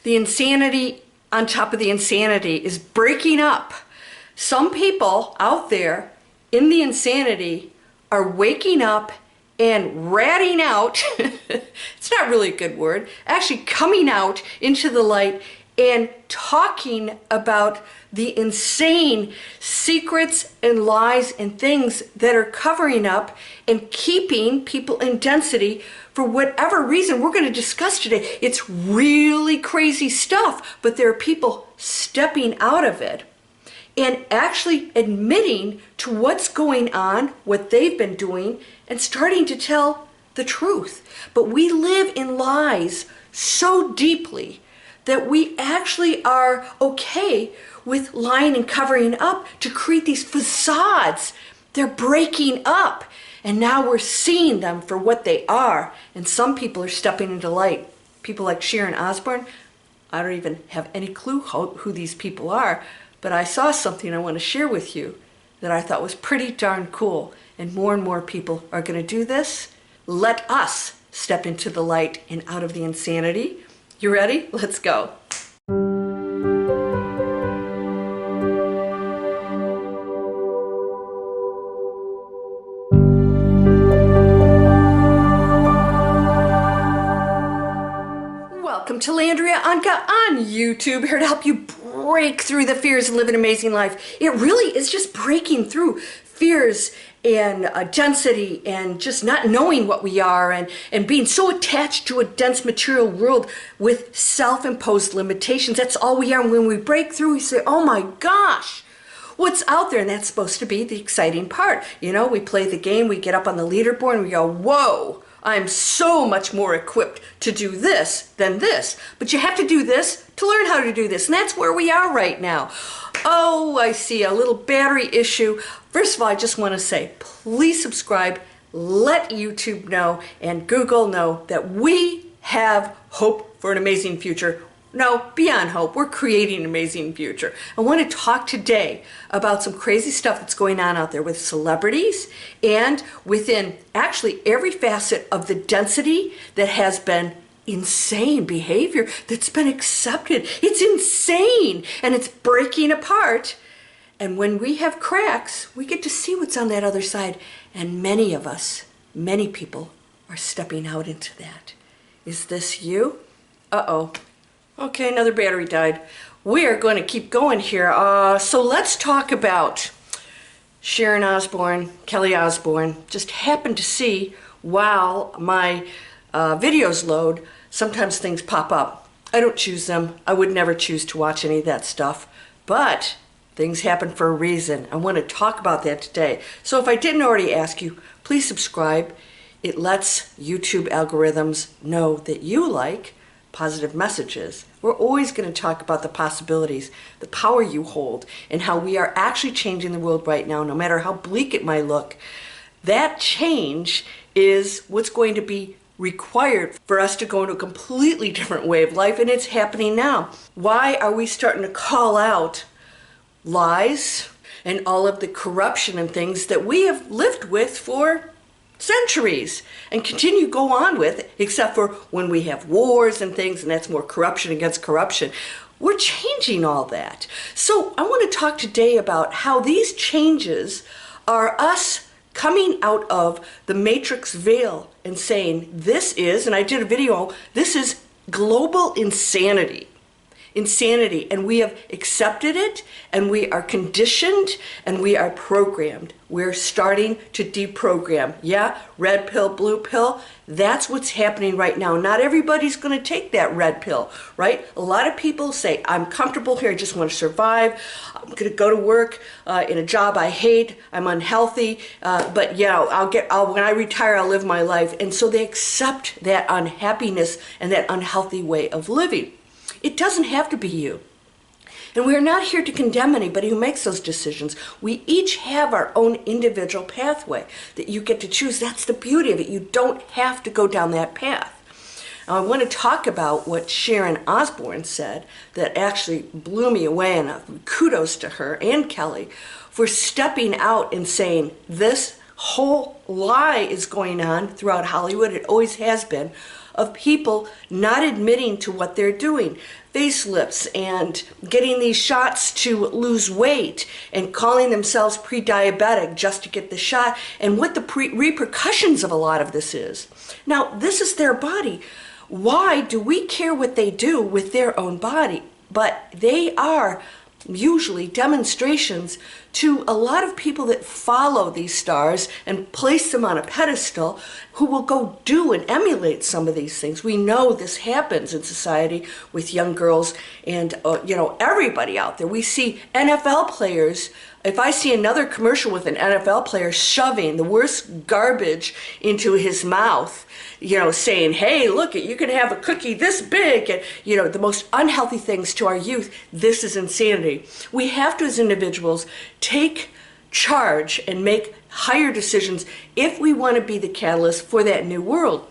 The insanity on top of the insanity is breaking up. Some people out there in the insanity are waking up and ratting out, it's not really a good word, actually coming out into the light and talking about the insane secrets and lies and things that are covering up and keeping people in density for whatever reason we're going to discuss today. It's really crazy stuff, but there are people stepping out of it and actually admitting to what's going on, what they've been doing, and starting to tell the truth. But we live in lies so deeply that we actually are okay with lying and covering up to create these facades. They're breaking up, and now we're seeing them for what they are. And some people are stepping into light. People like Sharon Osbourne, I don't even have any clue who these people are, but I saw something I want to share with you that I thought was pretty darn cool. And more people are going to do this. Let us step into the light and out of the insanity. You ready? Let's go. Welcome to Landria, Onkka on YouTube, here to help you break through the fears and live an amazing life. It really is just breaking through fears and density and just not knowing what we are and being so attached to a dense material world with self-imposed limitations. That's all we are. And when we break through, we say, oh my gosh, what's out there? And that's supposed to be the exciting part. You know, we play the game, we get up on the leaderboard and we go, whoa, I'm so much more equipped to do this than this. But you have to do this to learn how to do this. And that's where we are right now. Oh, I see a little battery issue. First of all, I just want to say, please subscribe, let YouTube know and Google know that we have hope for an amazing future. No, beyond hope, we're creating an amazing future. I want to talk today about some crazy stuff that's going on out there with celebrities and within actually every facet of the density that has been insane behavior that's been accepted. It's insane and it's breaking apart. And when we have cracks, we get to see what's on that other side. And many of us, many people are stepping out into that. Is this you? Uh-oh. Okay, another battery died. We are going to keep going here. So let's talk about Sharon Osbourne, Kelly Osbourne. Just happened to see while my videos load, sometimes things pop up. I don't choose them. I would never choose to watch any of that stuff. But things happen for a reason. I want to talk about that today. So if I didn't already ask you, please subscribe. It lets YouTube algorithms know that you like positive messages. We're always going to talk about the possibilities, the power you hold, and how we are actually changing the world right now, no matter how bleak it might look. That change is what's going to be required for us to go into a completely different way of life, and it's happening now. Why are we starting to call out lies and all of the corruption and things that we have lived with for centuries and continue to go on with, except for when we have wars and things, and that's more corruption against corruption. We're changing all that. So I want to talk today about how these changes are us coming out of the matrix veil and saying this is, and I did a video, this is global insanity. Insanity, and we have accepted it, and we are conditioned, and we are programmed. We're starting to deprogram. Yeah, red pill, blue pill, that's what's happening right now. Not everybody's going to take that red pill, right? A lot of people say, I'm comfortable here, I just want to survive. I'm going to go to work in a job I hate, I'm unhealthy, but yeah, when I retire, I'll live my life. And so they accept that unhappiness and that unhealthy way of living. It doesn't have to be you. And we are not here to condemn anybody who makes those decisions. We each have our own individual pathway that you get to choose. That's the beauty of it. You don't have to go down that path. Now, I want to talk about what Sharon Osbourne said that actually blew me away, and kudos to her and Kelly for stepping out and saying this whole lie is going on throughout Hollywood. It always has been. of people not admitting to what they're doing. Facelifts and getting these shots to lose weight and calling themselves pre-diabetic just to get the shot, and what the repercussions of a lot of this is. Now, this is their body. Why do we care what they do with their own body? But they are usually demonstrations to a lot of people that follow these stars and place them on a pedestal, who will go do and emulate some of these things. We know this happens in society with young girls and everybody out there. We see NFL players. If I see another commercial with an NFL player shoving the worst garbage into his mouth, saying, hey, look, you can have a cookie this big, and, the most unhealthy things to our youth, this is insanity. We have to, as individuals, take charge and make higher decisions if we want to be the catalyst for that new world.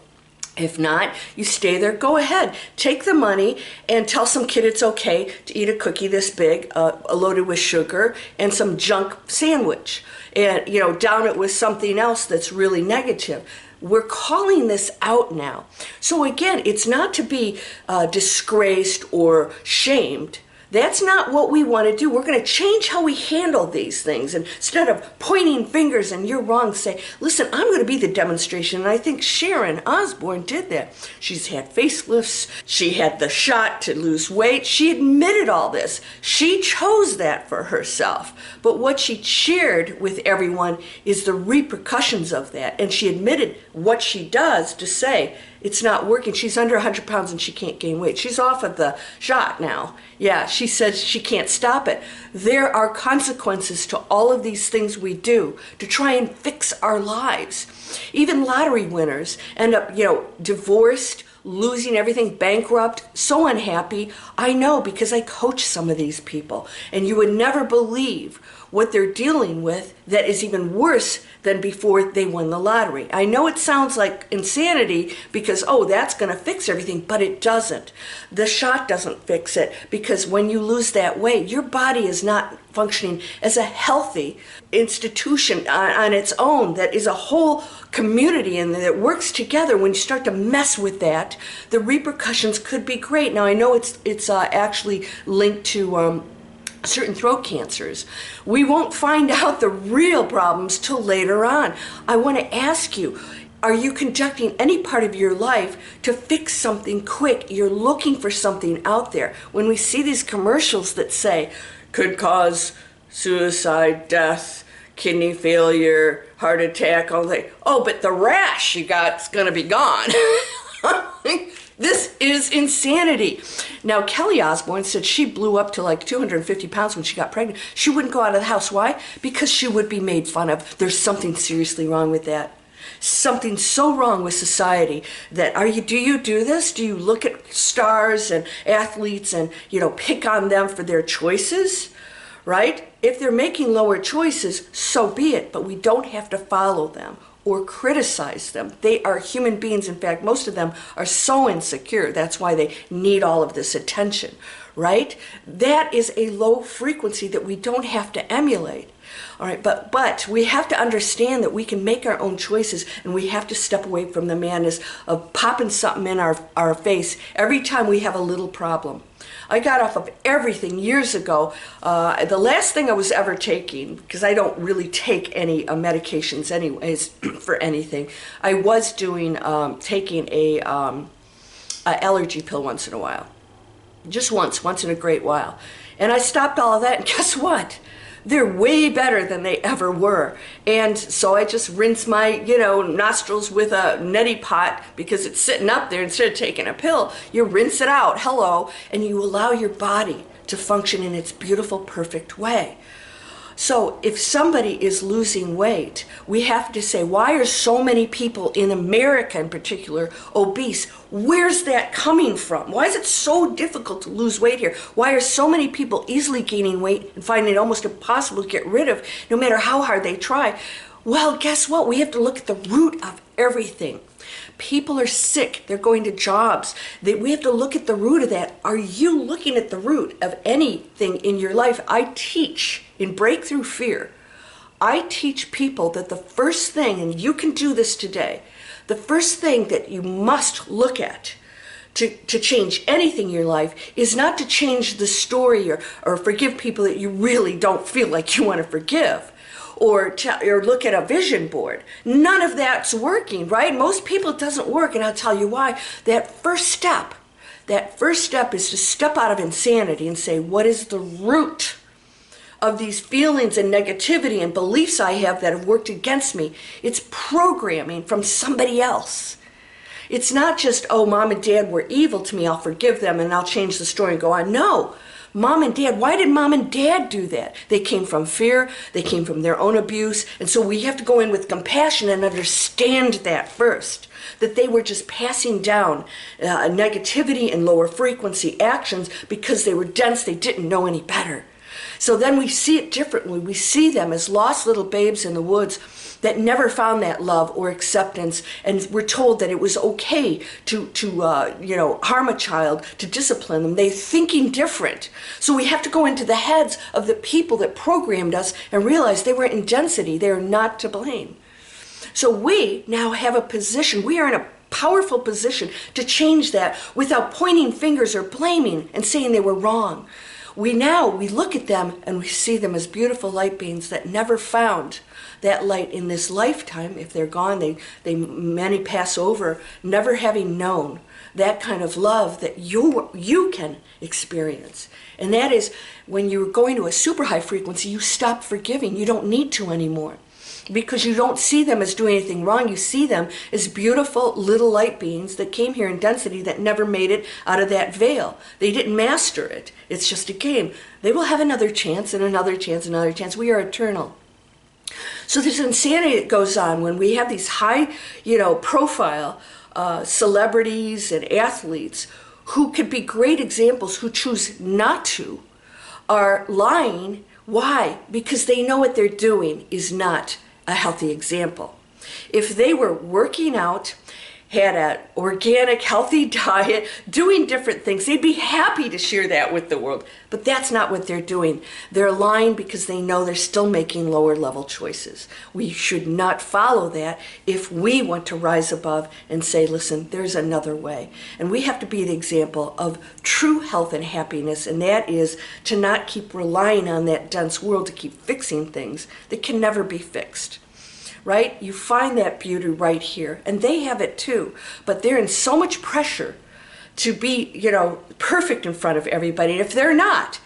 If not, you stay there, go ahead. Take the money and tell some kid it's okay to eat a cookie this big, loaded with sugar, and some junk sandwich. And, down it with something else that's really negative. We're calling this out now. So again, it's not to be disgraced or shamed. That's not what we want to do. We're going to change how we handle these things. And instead of pointing fingers and you're wrong, say, listen, I'm going to be the demonstration. And I think Sharon Osbourne did that. She's had facelifts. She had the shot to lose weight. She admitted all this. She chose that for herself. But what she shared with everyone is the repercussions of that. And she admitted what she does to say, it's not working. She's under 100 pounds and she can't gain weight. She's off of the shot now. Yeah, she says she can't stop it. There are consequences to all of these things we do to try and fix our lives. Even lottery winners end up, divorced, losing everything, bankrupt, so unhappy. I know because I coach some of these people, and you would never believe what they're dealing with that is even worse than before they won the lottery. I know it sounds like insanity because, that's going to fix everything, but it doesn't. The shot doesn't fix it, because when you lose that weight, your body is not functioning as a healthy institution on its own that is a whole community and that works together. When you start to mess with that, the repercussions could be great. Now, I know it's actually linked to certain throat cancers. We won't find out the real problems till later on. I want to ask you, are you conducting any part of your life to fix something quick? You're looking for something out there. When we see these commercials that say, could cause suicide, death, kidney failure, heart attack, all that. But the rash you got's going to be gone. This is insanity. Now, Kelly Osbourne said she blew up to like 250 pounds when she got pregnant. She wouldn't go out of the house. Why? Because she would be made fun of. There's something seriously wrong with that. Something so wrong with society that do you do this? Do you look at stars and athletes and, pick on them for their choices? Right? If they're making lower choices, so be it, but we don't have to follow them or criticize them. They are human beings. In fact, most of them are so insecure. That's why they need all of this attention, right? That is a low frequency that we don't have to emulate. All right, but we have to understand that we can make our own choices, and we have to step away from the madness of popping something in our face every time we have a little problem. I got off of everything years ago. The last thing I was ever taking, because I don't really take any medications anyways for anything, I was taking a allergy pill once in a while. Just once in a great while. And I stopped all of that, and guess what? They're way better than they ever were. And so I just rinse my, nostrils with a neti pot because it's sitting up there. Instead of taking a pill, you rinse it out, and you allow your body to function in its beautiful, perfect way. So if somebody is losing weight, we have to say, why are so many people in America in particular obese? Where's that coming from? Why is it so difficult to lose weight here? Why are so many people easily gaining weight and finding it almost impossible to get rid of, no matter how hard they try? Well, guess what? We have to look at the root of everything. People are sick. They're going to jobs. We have to look at the root of that. Are you looking at the root of anything in your life? I teach in Breakthrough Fear. I teach people that the first thing, and you can do this today, the first thing that you must look at to change anything in your life is not to change the story or forgive people that you really don't feel like you want to forgive, or look at a vision board. None of that's working, right? Most people it doesn't work, and I'll tell you why. That first step is to step out of insanity and say, what is the root of these feelings and negativity and beliefs I have that have worked against me? It's programming from somebody else. It's not just, oh, mom and dad were evil to me, I'll forgive them and I'll change the story and go on. No. Mom and dad, why did mom and dad do that? They came from fear, they came from their own abuse, and so we have to go in with compassion and understand that first, that they were just passing down negativity and lower frequency actions because they were dense, they didn't know any better. So then we see it differently. We see them as lost little babes in the woods that never found that love or acceptance, and we're told that it was okay to harm a child, to discipline them. They're thinking different. So we have to go into the heads of the people that programmed us and realize they were in density. They are not to blame. So we now have a position. We are in a powerful position to change that without pointing fingers or blaming and saying they were wrong. We look at them and we see them as beautiful light beings that never found that light in this lifetime. If they're gone, many pass over, never having known that kind of love that you can experience. And that is when you're going to a super high frequency, you stop forgiving. You don't need to anymore, because you don't see them as doing anything wrong. You see them as beautiful little light beings that came here in density that never made it out of that veil. They didn't master it. It's just a game. They will have another chance and another chance and another chance. We are eternal. So there's insanity that goes on when we have these high, profile celebrities and athletes who could be great examples, who choose not to, are lying. Why? Because they know what they're doing is not a healthy example. If they were working out, had an organic, healthy diet, doing different things, they'd be happy to share that with the world. But that's not what they're doing. They're lying because they know they're still making lower level choices. We should not follow that if we want to rise above and say, listen, there's another way. And we have to be the example of true health and happiness, and that is to not keep relying on that dense world to keep fixing things that can never be fixed. Right? You find that beauty right here. And they have it too. But they're in so much pressure to be, perfect in front of everybody. And if they're not,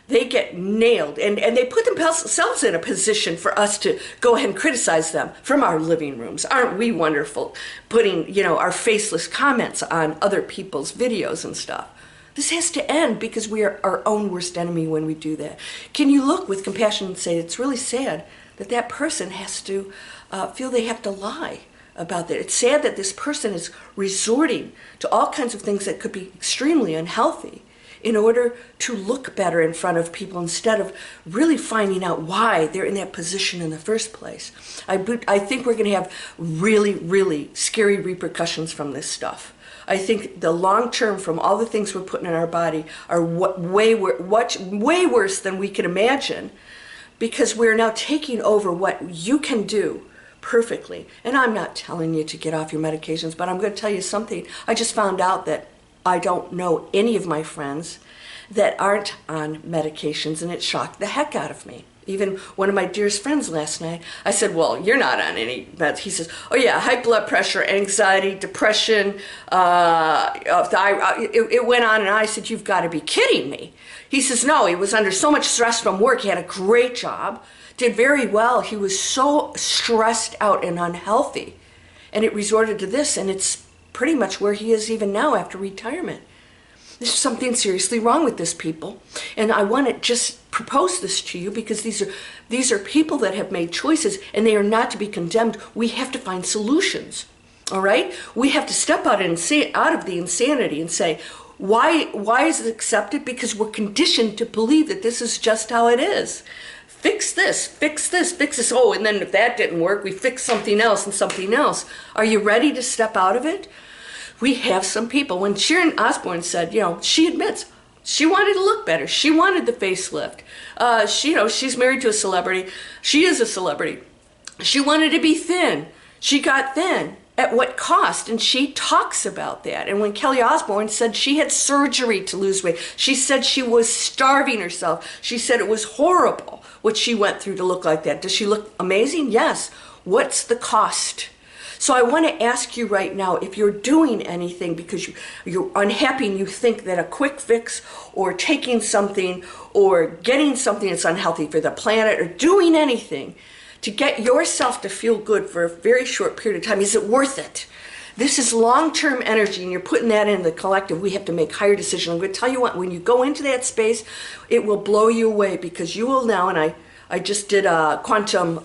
they get nailed. And they put themselves in a position for us to go ahead and criticize them from our living rooms. Aren't we wonderful? Putting, our faceless comments on other people's videos and stuff. This has to end because we are our own worst enemy when we do that. Can you look with compassion and say, it's really sad that that person has to feel they have to lie about that. It's sad that this person is resorting to all kinds of things that could be extremely unhealthy in order to look better in front of people instead of really finding out why they're in that position in the first place. I think we're going to have really, really scary repercussions from this stuff. I think the long term from all the things we're putting in our body are way worse than we could imagine, because we're now taking over what you can do perfectly. And I'm not telling you to get off your medications, but I'm going to tell you something. I just found out that I don't know any of my friends that aren't on medications, and it shocked the heck out of me. Even one of my dearest friends last night, I said, well, you're not on any meds. He says, oh yeah, high blood pressure, anxiety, depression, it went on, and I said, you've got to be kidding me. He says, no, he was under so much stress from work. He had a great job, did very well. He was so stressed out and unhealthy, and it resorted to this, and it's pretty much where he is even now after retirement. There's something seriously wrong with this, people. And I want to just propose this to you because these are people that have made choices, and they are not to be condemned. We have to find solutions, all right? We have to step out of the insanity and say, why is it accepted? Because we're conditioned to believe that this is just how it is. Fix this, fix this, fix this. Oh, and then if that didn't work, we fix something else and something else. Are you ready to step out of it? We have some people. When Sharon Osbourne said, she admits she wanted to look better. She wanted the facelift. She's married to a celebrity. She is a celebrity. She wanted to be thin. She got thin. at what cost? And she talks about that. And when Kelly Osbourne said she had surgery to lose weight, she said she was starving herself. She said it was horrible what she went through to look like that. Does she look amazing? Yes. What's the cost? So I want to ask you right now, if you're doing anything because you're unhappy and you think that a quick fix or taking something or getting something that's unhealthy for the planet or doing anything to get yourself to feel good for a very short period of time, is it worth it? This is long-term energy, and you're putting that in the collective. We have to make higher decisions. I'm going to tell you what, when you go into that space, it will blow you away, because you will now, and I just did a quantum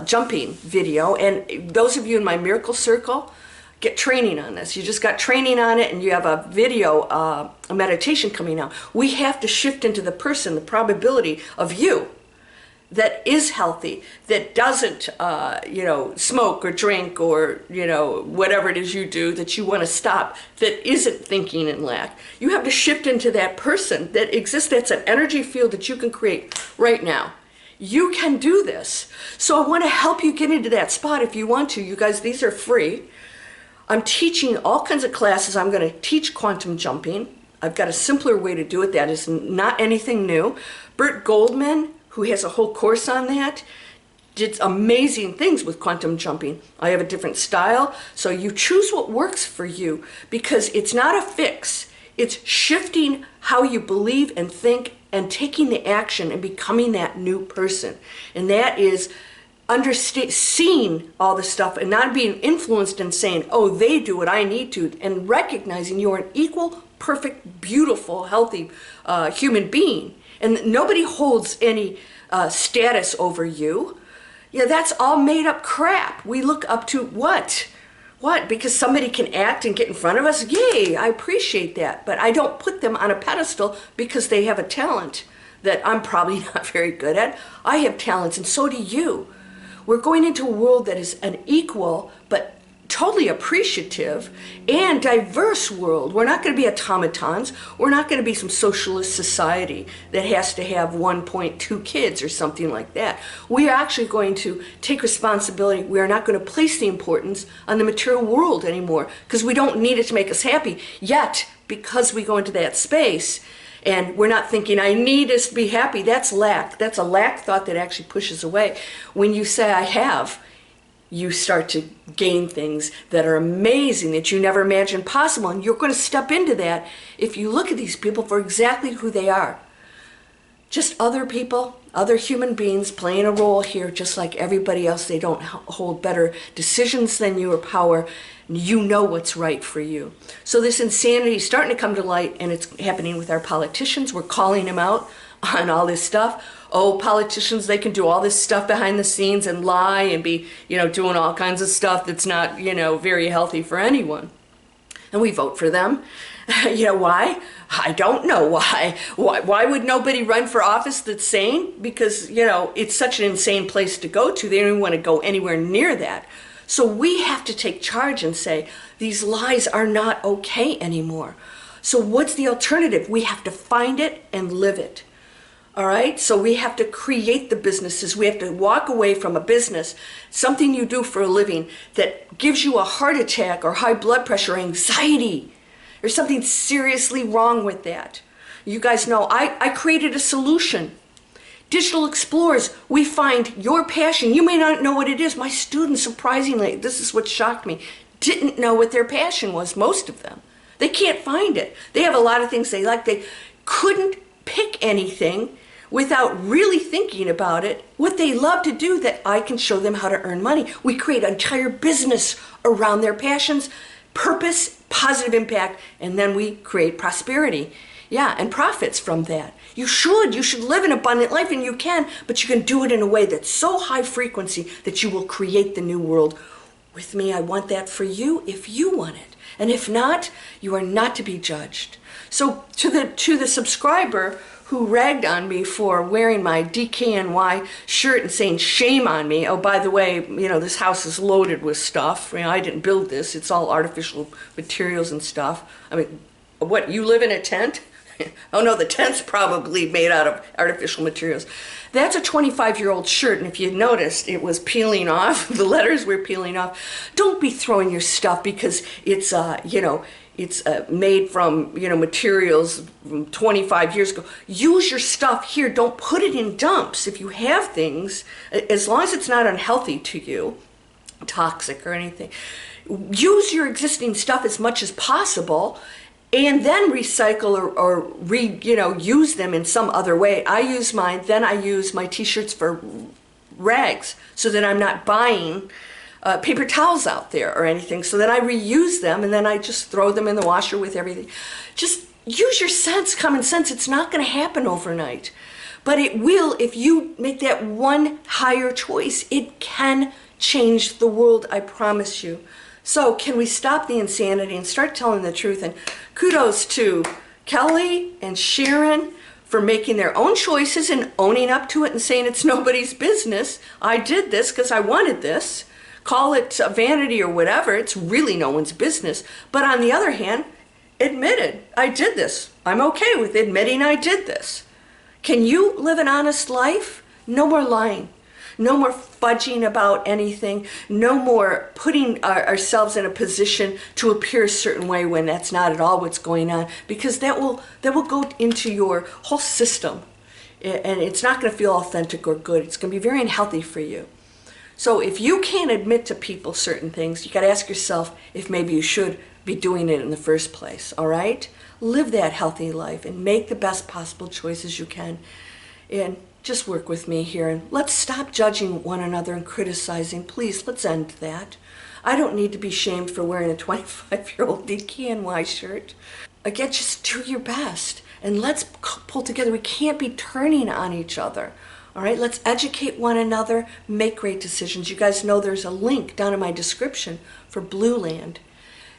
jumping video, and those of you in my Miracle Circle, get training on this. You just got training on it, and you have a video, a meditation coming out. We have to shift into the person, the probability of you that is healthy, that doesn't, smoke or drink or, whatever it is you do that you want to stop, that isn't thinking in lack. You have to shift into that person that exists. That's an energy field that you can create right now. You can do this. So I want to help you get into that spot if you want to. You guys, these are free. I'm teaching all kinds of classes. I'm going to teach quantum jumping. I've got a simpler way to do it. That is not anything new. Bert Goldman, who has a whole course on that, did amazing things with quantum jumping. I have a different style. So you choose what works for you, because it's not a fix. It's shifting how you believe and think and taking the action and becoming that new person. And that is seeing all the stuff and not being influenced and saying, oh, they do what I need to, and recognizing you're an equal, perfect, beautiful, healthy human being. And nobody holds any status over you. Yeah, that's all made up crap. We look up to what? What? Because somebody can act and get in front of us? Yay, I appreciate that. But I don't put them on a pedestal because they have a talent that I'm probably not very good at. I have talents, and so do you. We're going into a world that is an equal but totally appreciative and diverse world. We're not going to be automatons. We're not going to be some socialist society that has to have 1.2 kids or something like that. We are actually going to take responsibility. We are not going to place the importance on the material world anymore, because we don't need it to make us happy. Yet, because we go into that space and we're not thinking, I need us to be happy, that's lack. That's a lack thought that actually pushes away. When you say, I have, you start to gain things that are amazing, that you never imagined possible. And you're going to step into that if you look at these people for exactly who they are. Just other people, other human beings playing a role here just like everybody else. They don't hold better decisions than you or power. You know what's right for you. So this insanity is starting to come to light, and it's happening with our politicians. We're calling them out on all this stuff. Oh, politicians, they can do all this stuff behind the scenes and lie and be, doing all kinds of stuff that's not, very healthy for anyone. And we vote for them. Why? I don't know why. Why would nobody run for office that's sane? Because, it's such an insane place to go to. They don't even want to go anywhere near that. So we have to take charge and say, these lies are not okay anymore. So what's the alternative? We have to find it and live it. All right, so we have to create the businesses. We have to walk away from a business, something you do for a living that gives you a heart attack or high blood pressure or anxiety. There's something seriously wrong with that. You guys know, I created a solution. Digital Explorers, we find your passion. You may not know what it is. My students, surprisingly, this is what shocked me, didn't know what their passion was, most of them. They can't find it. They have a lot of things they like. They couldn't pick anything without really thinking about it, what they love to do, that I can show them how to earn money. We create an entire business around their passions, purpose, positive impact, and then we create prosperity. Yeah, and profits from that. You should live an abundant life, and you can, but you can do it in a way that's so high frequency that you will create the new world. With me, I want that for you if you want it. And if not, you are not to be judged. So to the subscriber who ragged on me for wearing my DKNY shirt and saying shame on me, oh, by the way, this house is loaded with stuff. I didn't build this. It's all artificial materials and stuff. I mean, what, you live in a tent? Oh no, the tent's probably made out of artificial materials. That's a 25-year-old shirt, and if you noticed, it was peeling off. The letters were peeling off. Don't be throwing your stuff because it's, it's made from, materials from 25 years ago. Use your stuff here. Don't put it in dumps. If you have things, as long as it's not unhealthy to you, toxic or anything, use your existing stuff as much as possible, and then recycle or use them in some other way. I use mine, then I use my t-shirts for rags so that I'm not buying paper towels out there or anything. So then I reuse them, and then I just throw them in the washer with everything. Just use your sense, common sense. It's not going to happen overnight, but it will if you make that one higher choice. It can change the world, I promise you. So can we stop the insanity and start telling the truth? And kudos to Kelly and Sharon for making their own choices and owning up to it and saying it's nobody's business. I did this because I wanted this. Call it vanity or whatever. It's really no one's business. But on the other hand, admitted, I did this. I'm okay with admitting I did this. Can you live an honest life? No more lying. No more fudging about anything. No more putting ourselves in a position to appear a certain way when that's not at all what's going on, because that will go into your whole system, and it's not going to feel authentic or good. It's going to be very unhealthy for you. So if you can't admit to people certain things, you got to ask yourself if maybe you should be doing it in the first place. All right? Live that healthy life and make the best possible choices you can. And just work with me here, and let's stop judging one another and criticizing. Please, let's end that. I don't need to be shamed for wearing a 25-year-old DKNY shirt. Again, just do your best, and let's pull together. We can't be turning on each other. All right, let's educate one another, make great decisions. You guys know there's a link down in my description for Blue Land.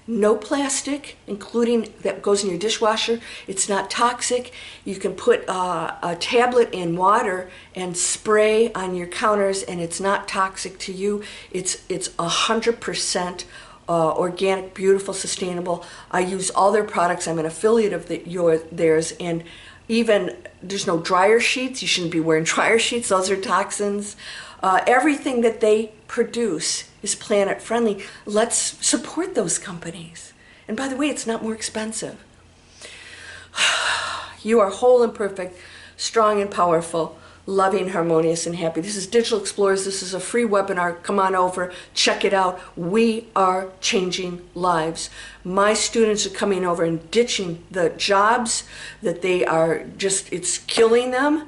No plastic, including that goes in your dishwasher. It's not toxic. You can put a tablet in water and spray on your counters, and it's not toxic to you. It's 100% organic, beautiful, sustainable. I use all their products. I'm an affiliate of theirs, and even there's no dryer sheets. You shouldn't be wearing dryer sheets. Those are toxins. Everything that they produce is planet friendly. Let's support those companies. And by the way, it's not more expensive. You are whole and perfect, strong and powerful, loving, harmonious, and happy. This is Digital Explorers. This is a free webinar. Come on over, check it out. We are changing lives. My students are coming over and ditching the jobs that they are just, it's killing them.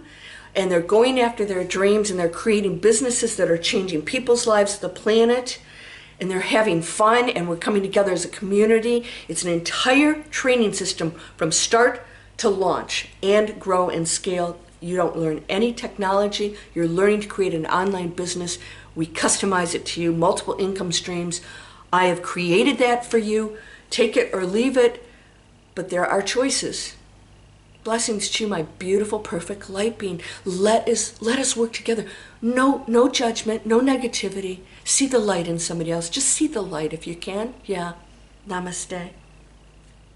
And they're going after their dreams, and they're creating businesses that are changing people's lives, the planet, and they're having fun, and we're coming together as a community. It's an entire training system from start to launch and grow and scale. You don't learn any technology. You're learning to create an online business. We customize it to you, multiple income streams. I have created that for you. Take it or leave it, but there are choices. Blessings to you, my beautiful, perfect light being. Let us work together. No judgment, no negativity. See the light in somebody else. Just see the light if you can. Yeah. Namaste.